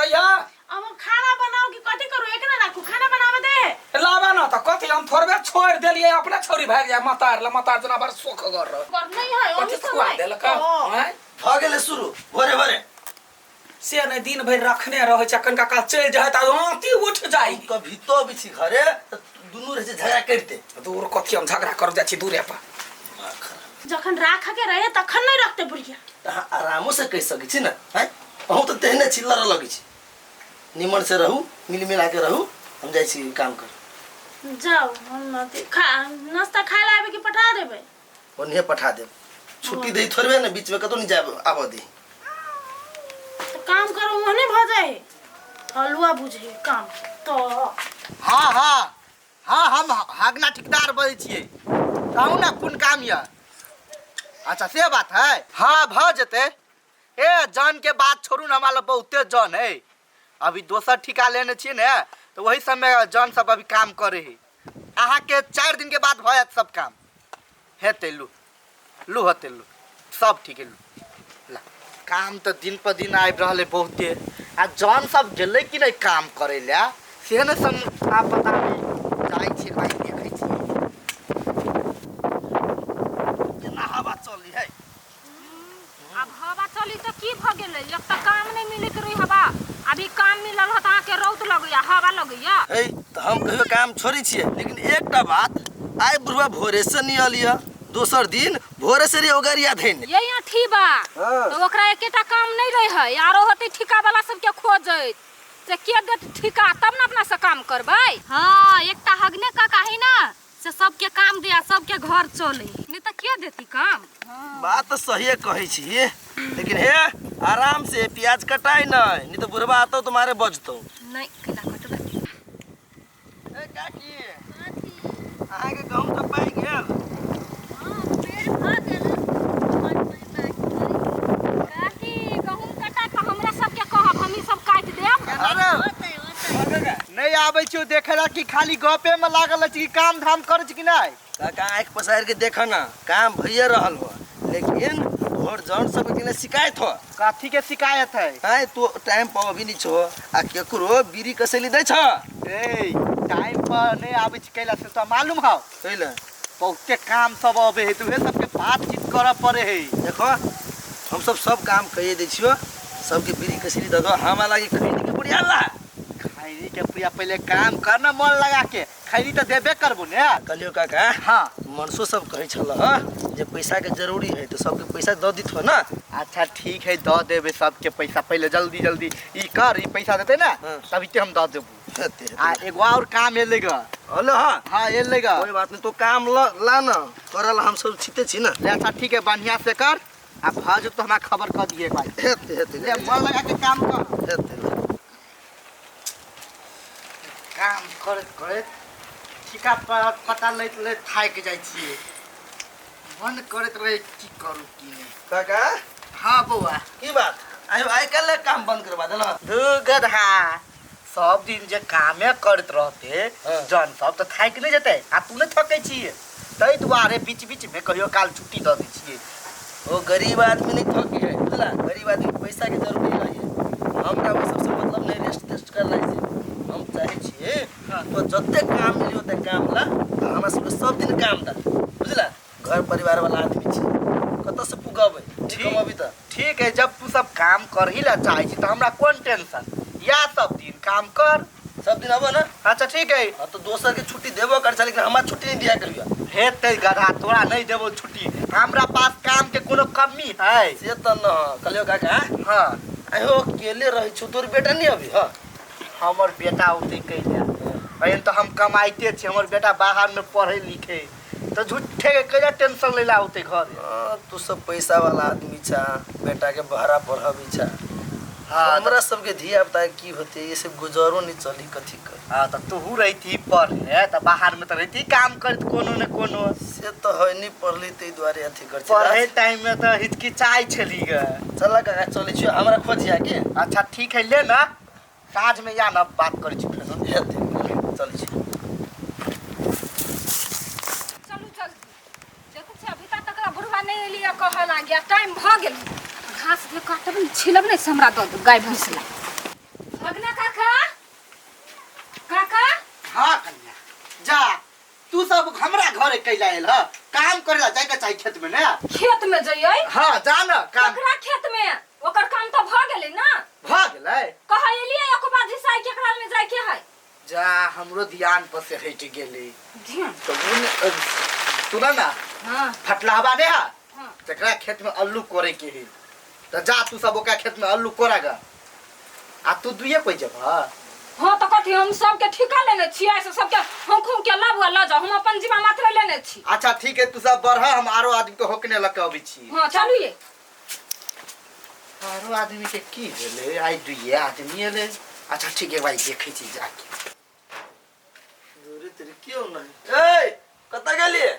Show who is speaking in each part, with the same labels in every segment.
Speaker 1: दैया
Speaker 2: अब खाना बनाओ कि कथि करू एकरा राखू खाना बनावे दे
Speaker 1: लावा न त कथि हम थोड़बे छोड़ देलिए अपने छोरी भाग जा मतार जना बड़ सुख कर
Speaker 2: कर नहीं है
Speaker 1: कथि खुआ देल का हैं
Speaker 3: भ गेले शुरू भरे भरे
Speaker 1: से ने दिन भर रखने रहे चकन का चल जाए त आती उठ जाई
Speaker 3: कभी तो बिछि घरे दुनु रहे झगड़ा करते
Speaker 1: दूर कथि हम झगड़ा कर जा छी दूरे पर
Speaker 2: जखन राख के रहे तखन नहीं रखते बुढ़िया
Speaker 3: त आरामो से कह सकै छी न हैं हम तो तेहने चिल्लर लगी छी निमन से रहू मिल मिला के रहू हम जाई छी काम कर
Speaker 2: जाओ हम नाश्ता खाए लाबे कि पठा देबे
Speaker 3: ओनिए पठा दे छुट्टी दे थोड़बे न बीच में कतो नहीं जाब आबो दे
Speaker 2: तो काम करो मोहने भ जाए हलवा बुझे काम तो
Speaker 4: हाँ हम हागना ठेकेदार बोलै छियै कहू ना कोन काम या अच्छा से बात है हाँ भ जते ए जान के बात छोड़ू ना हमारा बहुते जान है अभी दोसर ठिका लेने छियै ने तो वही समय जान सब अभी काम करे है अहाँ के 4 दिन के बाद भ जात सब काम हेते लू हते लू सब ठीक है लू ला काम तो दिन पर दिन आबि रहले बहुते आ जान सब गेले कि नहीं काम करे ला से ने सब आप पता नहीं जाई छी भाई देखै छी
Speaker 3: केना हवा चली है
Speaker 5: अब हवा चली तो की भ गेलै एक त काम नहीं मिले के रही हवा अभी काम मिलल ह त आके रौद लगैया हवा लगैया
Speaker 3: ए त हम कहियो काम छोड़ी छियै लेकिन एकटा बात आइ बुढ़वा भोरे से नहीं अलिया दोसर दिन भोरे से रे ओगरिया धैन
Speaker 5: ये यहाँ ठीक बा तो ओकरा एकेटा काम नहीं रहे है आरो होते ठिका वाला सबके खोजै से के देत ठिका तब न अपना से काम करबै हां एकटा हगने का काहे ना से सबके काम दिया सबके घर चले नहीं त के देती काम
Speaker 3: बात तो सही कही छी लेकिन हे आराम से प्याज कटाई नहीं तो बुढ़वा आतो तुम्हारे बजतो
Speaker 5: नहीं केना कटबै
Speaker 3: ए काकी आहाँ के गहूं तो पाई गेल
Speaker 5: हां पेड़ भ गेल काकी गहूं कटा के हमरा सबके कहब हम ई सब काट देब
Speaker 4: अरे नहीं आबै छियो देखला कि खाली गपे में लागल छी काम धाम करै छी कि नहीं
Speaker 3: काका आँख पसार के देखा ना काम भइए रहल हो लेकिन और जन सब के शिकायत हो
Speaker 4: काथी के शिकायत है
Speaker 3: आय तो टाइम पर अभी नहीं छो आ केकरो बीड़ी कसैली दै छ
Speaker 4: ए टाइम पर नहीं आबै छी कैला से तो मालूम हो
Speaker 3: कैला
Speaker 4: बहुते काम सब अबे है तुहे सबके बातचीत करऽ पड़े है
Speaker 3: देखो हम सब काम कहिए दै छियो सबके बीड़ी कसैली द दो हमरा लागी खरीद के बुढ़िया ला
Speaker 4: खैरी के पुया पहले काम करना मन लगा के खैरी तो देबे करबो ने
Speaker 3: कलियो काका
Speaker 4: हाँ
Speaker 3: मनसो सब कहै छल जे पैसा के जरूरी है तो सबके पैसा द दिथो ना
Speaker 4: अच्छा ठीक है द देबे सबके पैसा पहले जल्दी ई कर ई पैसा देते ना तभी ते हम द देबो आ एगो और काम एलेगा
Speaker 3: हेलो
Speaker 4: हाँ एलेगा
Speaker 3: कोई बात नहीं तो काम ला ना करल हम सब छिते छी ना
Speaker 4: ले अच्छा ठीक है बढ़िया से कर आ भज तो हमरा खबर कर दिए भाई
Speaker 3: हेते
Speaker 4: ले मन लगा के काम कर
Speaker 3: हेते
Speaker 4: काम करत ठिका पता ले थाक जाय छिए मन करत रहे की करू की नहीं
Speaker 3: काका
Speaker 4: हाँ बउआ
Speaker 3: की बात आइ कल काम बंद करवा देला
Speaker 4: दू गधा सब दिन जे कामे करत रहते जन सब तो थाक नहीं जते आ तू ने थके छिए तई दुआरे बीच में कहियो काल छुट्टी द दै छिए
Speaker 3: वो गरीब आदमी नहीं थके है बुझला गरीब आदमी पैसा के जरूरी नहीं है हमरा वो सबसे मतलब नहीं रेस्ट कर लै छै हम चाहे छिए तो जते काम मिली ओते काम ला हमरा सब दिन काम दा बुझला घर परिवार वाला आदमी छी कत से पुगबै ठीक हम अभी त
Speaker 4: ठीक है जब तू सब काम कर ही ला चाहे छी तो हमरा कौन टेंशन या सब दिन काम कर
Speaker 3: सब दिन अब ना
Speaker 4: अच्छा ठीक है
Speaker 3: तो दोसर के छुट्टी देबो कर छ लेकिन हमरा छुट्टी नहीं दिया करियो
Speaker 4: हेते गधा तोरा नहीं देबो छुट्टी हमरा पास काम के कोनो कमी है
Speaker 3: से त न कलियो काका
Speaker 4: हां
Speaker 3: आयो अकेले रह छु तोर बेटा नहीं अभी हां
Speaker 4: हमर बेटा उते कैला पहले तो हम कमाइते छी हमर बेटा बाहर में पढ़े लिखे तो झूठे के कैला टेंशन लेला उते घर
Speaker 3: तू सब पैसा वाला आदमी छा बेटा के बहरा पढ़ाबी छा
Speaker 4: हाँ
Speaker 3: हमरा सबके धिया पुता की होते ये सब गुजारो नहीं चली कथी कर
Speaker 4: हाँ तो तू रही पढ़े तो बाहर में तो रही काम करत कोनो न कोनो
Speaker 3: से तो है नहीं पढ़ली ते द्वारे अथी कर
Speaker 4: पढ़े टाइम में तो हिचकिचाई छली ग
Speaker 3: चला काका चले छी हमरा खोजिया के
Speaker 4: अच्छा ठीक है ले ना साँझ में या ना बात कर छी फिर
Speaker 3: हेते चले छी
Speaker 5: चलू जल्दी देखो से अभी तक बुढ़वा नहीं लिया कह लागिया टाइम भ गेल घास दे काटब छिलब नहीं हमरा द दो गाय भैंस ला
Speaker 4: जा तू सब हमरा घरे कैला आयल ह काम करेला जाय के चाही खेत में ना
Speaker 5: खेत में जइयै
Speaker 4: हां जा न काम
Speaker 5: केकरा खेत में ओकर काम तो भ गेलै ना
Speaker 4: भ गेलै
Speaker 5: कहलिए एको बार दिसाई केकरा में जाय के है
Speaker 4: जा हमरो ध्यान पर से हट गेलै
Speaker 5: ध्यान
Speaker 4: तो सुना ना
Speaker 5: हां
Speaker 4: फटलावा ने हा
Speaker 5: हां
Speaker 4: तेकरा खेत में अल्लू करे के है तो जा तू सब ओका खेत में अल्लू कोरागा आ तू दुइये कोई जगह
Speaker 5: हाँ तो कथी हम सबके ठिका लेने छियै से सबके हम खूब के लाभ ल जा हम अपन जीवा मात्र लेने छी
Speaker 4: अच्छा ठीक है तू सब बढ़ हम आरो आदमी को होकने लग के अबै छी
Speaker 5: हाँ चलिए
Speaker 4: आरो आदमी के की भेले आई दुइये आदमी एले अच्छा ठीक है भाई देखे छी जाके दूरे तेरे क्यों नहीं ए कता गेलिए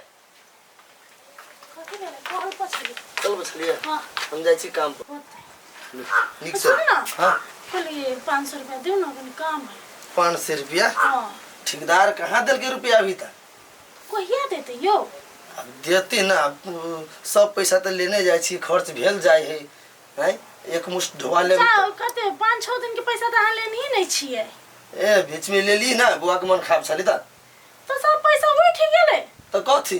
Speaker 2: कथी भेलै कॉल पछली
Speaker 4: चल बचलिए
Speaker 2: हां
Speaker 4: हम जाई छी काम पर निक से
Speaker 2: सुन ना
Speaker 4: हां
Speaker 2: कहलिए 500 रुपया देऊ ना कनी काम है
Speaker 4: 500 रुपया
Speaker 2: हां
Speaker 4: ठेकेदार कहाँ दिल के रुपया अभी तक
Speaker 2: कहिया देते यो
Speaker 4: अब देते ना सब पैसा तो लेने जाय छी खर्च भेल जाय है हैं एक मुश्त ढोआ ले
Speaker 2: जा कते 5-6 दिन के पैसा त अहाँ लेनी नहीं छिए
Speaker 4: ए बीच में ले ली ना बुआ के मन खराब छली त
Speaker 2: तो सब पैसा उठ गेले
Speaker 4: तो कथी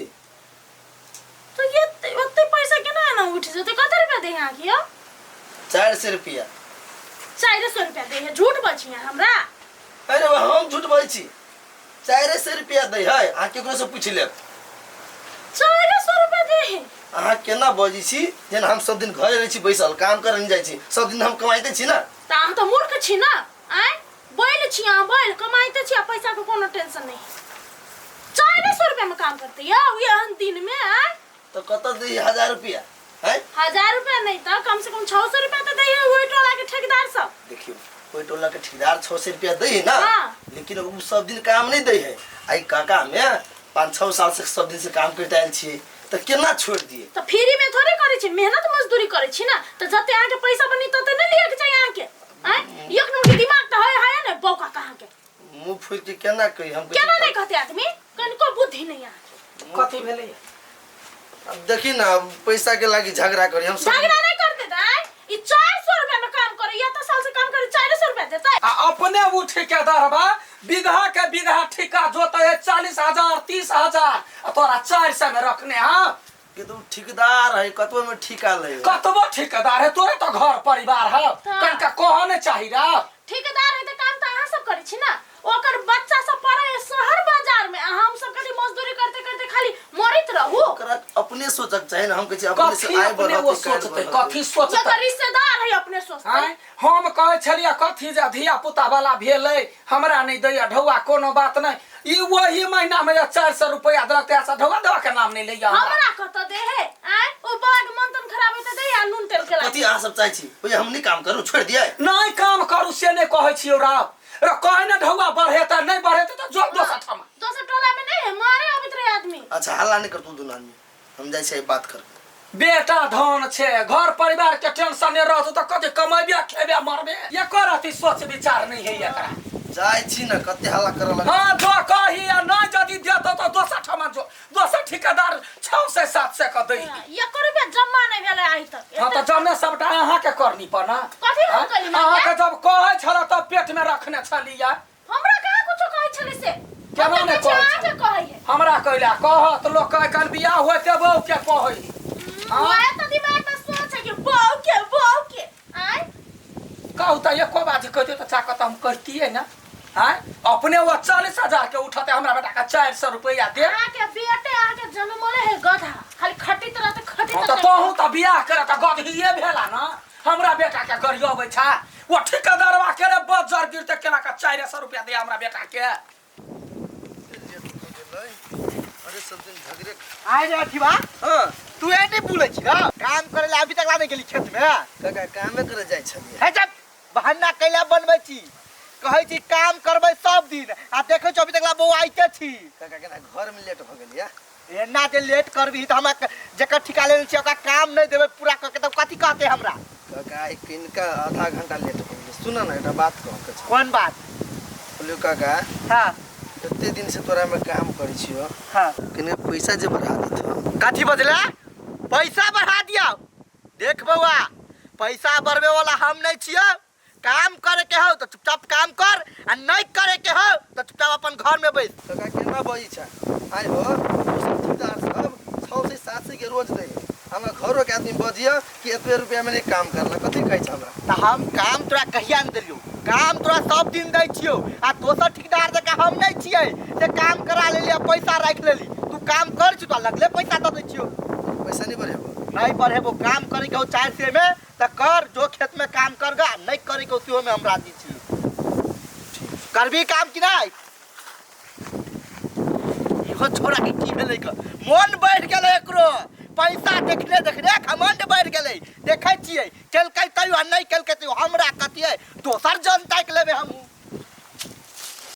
Speaker 2: तो ये ओते पैसा केना ना उठ जते कते रुपया दे यहाँ किया
Speaker 4: 400 रुपया
Speaker 2: 400 रुपया दे है झूठ बचिया हमरा
Speaker 4: अरे हम झूठ बोलै छी 400 रुपया दे है आ केकरो से पूछ ले
Speaker 2: 400 रुपया दे है
Speaker 4: अहाँ केना बजी छी जेना हम सब दिन घरे रहै छी बैसल काम करे नहीं जाय छी सब दिन हम कमाइते छी ना
Speaker 2: त हम त मूर्ख छी ना आय बैल छी हम बैल कमाइते छी पैसा के कोनो टेंशन नहीं 400 रुपया में काम करते यो ये दिन में आय
Speaker 4: तो कत दे 1000 रुपया है
Speaker 2: 1000 रुपया नहीं त कम से कम 600 रुपया तो दे है वही टोला के ठेकेदार सब
Speaker 4: देखियो कोई टोला के ठेकेदार 600 रुपया दे है ना
Speaker 2: हाँ।
Speaker 4: लेकिन वो सब दिन काम नहीं दे है आई काका में 5-6 साल से सब दिन से काम करते आयल छी तो केना छोड़ दिए
Speaker 2: तो फ्री में थोड़े करे छी मेहनत मजदूरी करे छी ना तो जते आके पैसा बनी तते नहीं लिया के चाहिए आके आय एक नंबर के दिमाग तो है ना बौका कहां के
Speaker 4: मुंह फुर के केना कही हम
Speaker 2: केना नहीं कहते आदमी कनको बुद्धि नहीं आ
Speaker 1: कथी भेलै
Speaker 4: अब देखी ना पैसा के लागी झगड़ा करी हम सब
Speaker 2: झगड़ा नहीं करते दाई ई 400 रुपया में काम करे या तो साल से काम करे 400 रुपया देता है
Speaker 1: आ अपने वो ठेकेदार बा बीघा के बीघा ठेका जोते है 40,000 30,000 तोरा 400 में रखने हां
Speaker 4: के तो ठेकेदार है कतबो में ठिका ले
Speaker 1: कतबो ठेकेदार है तोरे तो घर परिवार है कनका कहने चाहिए रा
Speaker 2: ठेकेदार है तो काम तो अहाँ सब करे छी ना ओकर बच्चा सब पढ़े है शहर बाजार में हम सब खाली मजदूरी करते करते खाली मरित रहू
Speaker 4: ओकरा अपने सोचक चाहे ना हम कहे छी अपने से
Speaker 1: कथी
Speaker 4: आय
Speaker 1: अपने वो सोचते कथी
Speaker 2: ये
Speaker 1: सोचते
Speaker 2: तो रिश्तेदार है अपने सोचते
Speaker 1: आय हम कहे छलिए कथी जे धिया पुता वाला भेलै हमरा नहीं दैया ढौआ कोनो बात नहीं ई वही महीना में 400 रुपया देलक ऐसा ढौआ देवा के नाम नहीं लैया
Speaker 2: हमरा कत दे है आय ओ बाग मंथन खराब है तो दे या नून तेल के
Speaker 4: कथी
Speaker 2: लागी
Speaker 4: आ सब चाहे छी ओए हम नहीं काम करू छोड़ दिए
Speaker 1: नहीं काम करू से नहीं कहे छियो रा रे कहे ना ढौआ बढ़े त नहीं बढ़े त जो दोसर ठमा
Speaker 2: दोसर टोला में नहीं है मारे अबित रहे आदमी
Speaker 4: अच्छा हल्ला नहीं कर तू दुन आदमी हम जाय छै बात कर
Speaker 1: बेटा धन छे घर परिवार के टेंशन नहीं रहत त कते कमाबे खेबे मरबे ये करती सोच विचार नहीं है एकरा
Speaker 4: जाय छी ना कते हल्ला करल
Speaker 1: हां जो कही या नहीं जदी देत तो दोसर ठमा जो दोसर ठेकेदार 6 से 7 से क दई
Speaker 2: ये रुपया जमा नहीं भेले आई तक
Speaker 1: हां त जमे सबटा अहाँ के करनी पर ना
Speaker 2: कथी हम करी
Speaker 1: अहाँ के जब कहे छला त पेट में रखने छलिया
Speaker 2: हमरा कहाँ कुछ कहै छले से
Speaker 1: केना ने कहै
Speaker 2: के कहै है
Speaker 1: हमरा कहला कहत लोग कहे काल बियाह होते बहू के कहै
Speaker 2: ओए तो दिमाग में सोच है कि बौ के आय
Speaker 1: कहू त एको बात कहते त चाकत हम करतिए ना हां अपने वो 40,000 के उठाते हमरा बेटा का 400 रुपया दे
Speaker 2: आके बेटे आके जन्मले है गधा खाली खट्टी तरह ते खट्टी
Speaker 1: त तोहू त बियाह करे त गधीए भेला ना हमरा बेटा के गरियाबै छा वो ठेकेदारवा के रे बजर गिरते केना का 400 रुपया दे हमरा बेटा के
Speaker 4: अरे सब दिन झगड़े
Speaker 3: आय रे अठीबा
Speaker 4: हां
Speaker 3: तू ए नहीं बोले छी ना काम करे ला अभी तक ला नहीं गेली खेत में
Speaker 4: काका कामे करे जाय छलिए
Speaker 3: है जब बहाना कैला बनबै छी कहै छी काम करबै सब दिन आ देखै छी अभी तक ला बौ आइते छी
Speaker 4: काका केना घर में लेट भ गेल या
Speaker 3: एना जे लेट करबी त हमरा जेकर ठिका लेले छी ओकरा काम नहीं देबै पूरा क के त कथि कहते हमरा
Speaker 4: काका आई किनका आधा घंटा लेट भ गेल सुन ना एटा बात कह के छै
Speaker 3: कौन बात
Speaker 4: बोलियो काका
Speaker 3: हां
Speaker 4: एते दिन से तोरा में काम करै छियो
Speaker 3: हां
Speaker 4: किने पैसा जे बढ़ा देत
Speaker 3: कथि बजला पैसा बढ़ा दिया देख बौआ पैसा बढ़बे वाला हम नहीं छियो
Speaker 4: काम करे के हो तो चुपचाप काम कर आ नहीं करे के हो तो चुपचाप अपन घर में बैठ।
Speaker 3: तो का केना बजी छ आइ हो सब ठेकेदार सब 600 से 700 के रोज दे हमरा घरो के आदमी बजिया कि एतबे रुपया में नहीं काम करला कथि कहै छ हमरा
Speaker 4: तो हम काम तोरा कहिया न देलियो काम तोरा सब दिन दै छियो आ दोसर ठेकेदार जका हम नहीं छियै से काम करा लेली आ पैसा राख लेली तू काम कर छी तो लगले पैसा दे दै छियो
Speaker 3: पैसा नहीं बढ़ेबो
Speaker 4: नहीं बढ़ेबो काम करे के हो 400 में तो कर जो खेत में काम करगा नहीं करे के उसी में हम राजी छी करबी काम कि नहीं इहो छोरा के की भेलै क मन बढ़ गेलै एकरो पैसा देखले देखले घमंड बढ़ गेलै देखै छियै केलकै तैयो नहीं केलकै तैयो हमरा कतियै दोसर जनता के